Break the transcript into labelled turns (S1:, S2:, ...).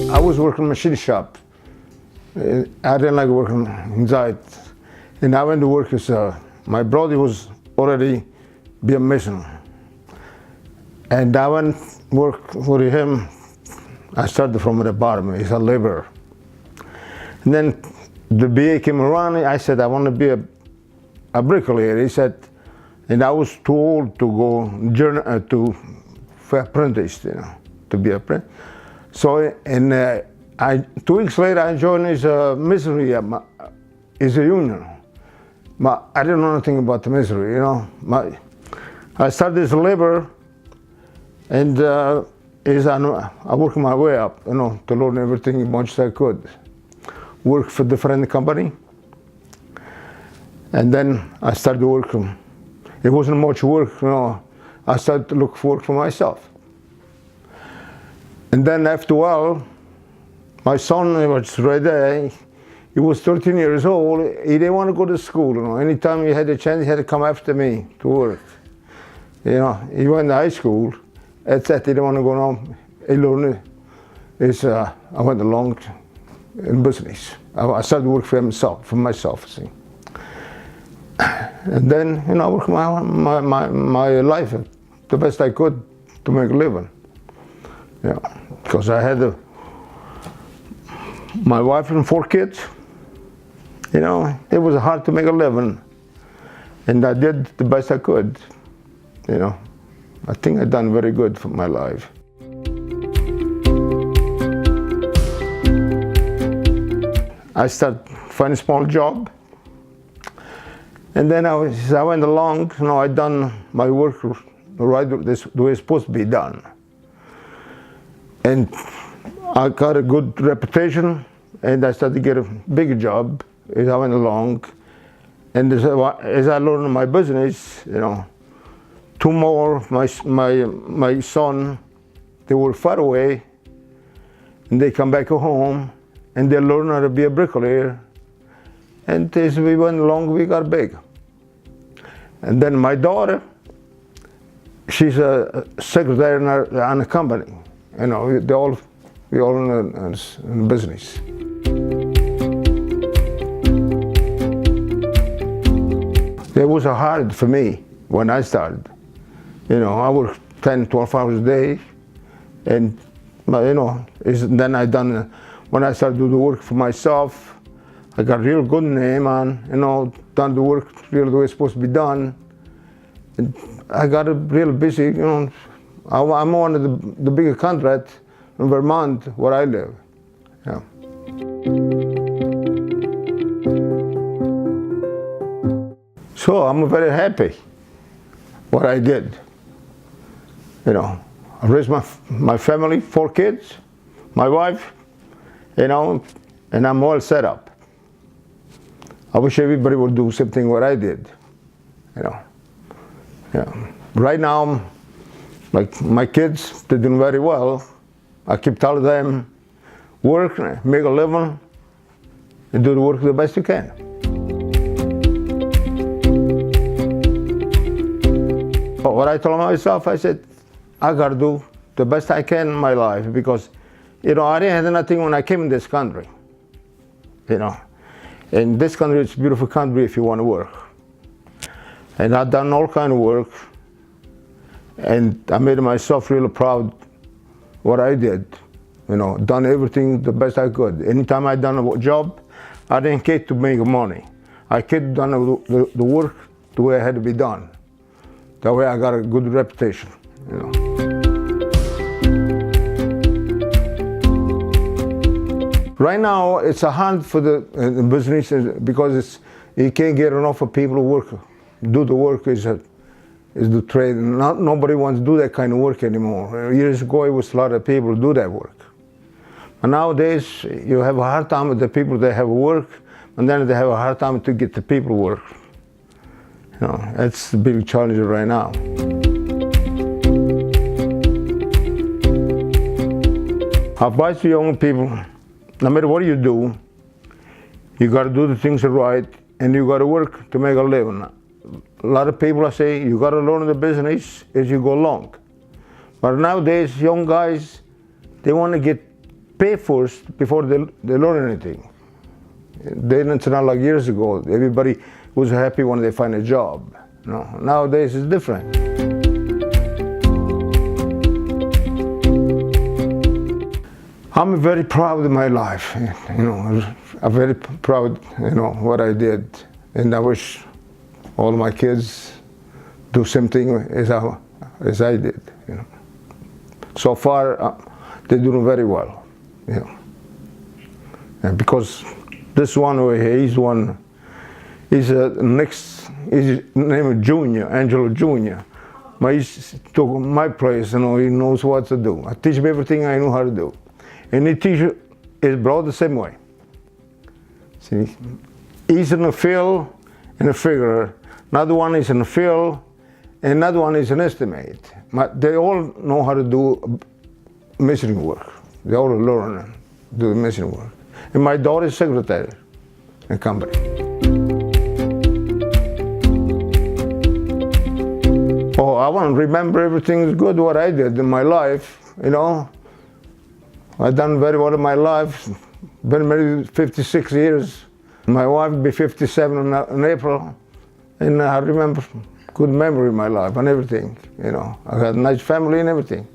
S1: I was working in a machine shop. I didn't like working inside. And I went to work as my brother was already be a mason. And I went work for him. I started from the bottom, he's a laborer. And then the BA came around, I said, I want to be a bricklayer. He said, and I was too old to go to for apprentice, to be apprentice. So, and 2 weeks later, I joined his masonry, his union. But I didn't know anything about the masonry, I started as a laborer, and I worked my way up, to learn everything as much as I could. Work for different company, and then I started working. It wasn't much work, I started to look for work for myself. And then after a while, my son was right there. He was 13 years old. He didn't want to go to school. Anytime he had a chance, he had to come after me to work. He went to high school. That's that. He didn't want to go on. He learned. I went along in business. I started to work for myself. See. And then, I worked my life the best I could to make a living. Because I had my wife and 4 kids. It was hard to make a living, and I did the best I could. I think I've done very good for my life. I started finding a small job, and then as I went along, I done my work right the way it's supposed to be done. And I got a good reputation, and I started to get a bigger job as I went along. And as I learned my business, 2 more, my son, they were far away, and they come back home, and they learn how to be a bricklayer. And as we went along, we got big. And then my daughter, she's a secretary on a company. We all in business. It was hard for me when I started. I worked 10, 12 hours a day, and then when I started to do the work for myself, I got a real good name on, done the work really the way it's supposed to be done. And I got real busy, I'm one of the bigger contracts in Vermont where I live. Yeah. So I'm very happy what I did. I raised my family, 4 kids, my wife, and I'm all set up. I wish everybody would do something what I did. Right now, like my kids, they're doing very well. I keep telling them, work, make a living, and do the work the best you can. But what I told myself, I said, I gotta do the best I can in my life, because, I didn't have nothing when I came in this country. And this country is a beautiful country if you want to work. And I've done all kind of work, and I made myself really proud what I did. Done everything the best I could. Anytime I done a job, I didn't care to make money. I kept done the work the way it had to be done. That way I got a good reputation. Right now, it's a hard for the business because you can't get enough of people who do the work is the trade. Nobody wants to do that kind of work anymore. Years ago, it was a lot of people who do that work. And nowadays, you have a hard time with the people that have work, and then they have a hard time to get the people work. That's the big challenge right now. I advise to young people, no matter what you do, you got to do the things right, and you got to work to make a living. A lot of people say you got to learn the business as you go along. But nowadays, young guys, they want to get pay first before they learn anything. Then it's not like years ago. Everybody was happy when they find a job. No, nowadays it's different. I'm very proud of my life. I'm very proud, what I did, and I wish all my kids do same thing as I did. So far, they're doing very well. And because this one over here, he's his name is Junior, Angelo Junior. He's took my place, he knows what to do. I teach him everything I know how to do. And he teaches his brother the same way. See, he's in the field and a figure. Another one is in the field, and another one is an estimate. But they all know how to do masonry work. They all learn and do masonry work. And my daughter is secretary in the company. Oh, I want to remember everything good what I did in my life, I've done very well in my life. Been married 56 years. My wife will be 57 in April. And I remember good memory in my life and everything, I had a nice family and everything.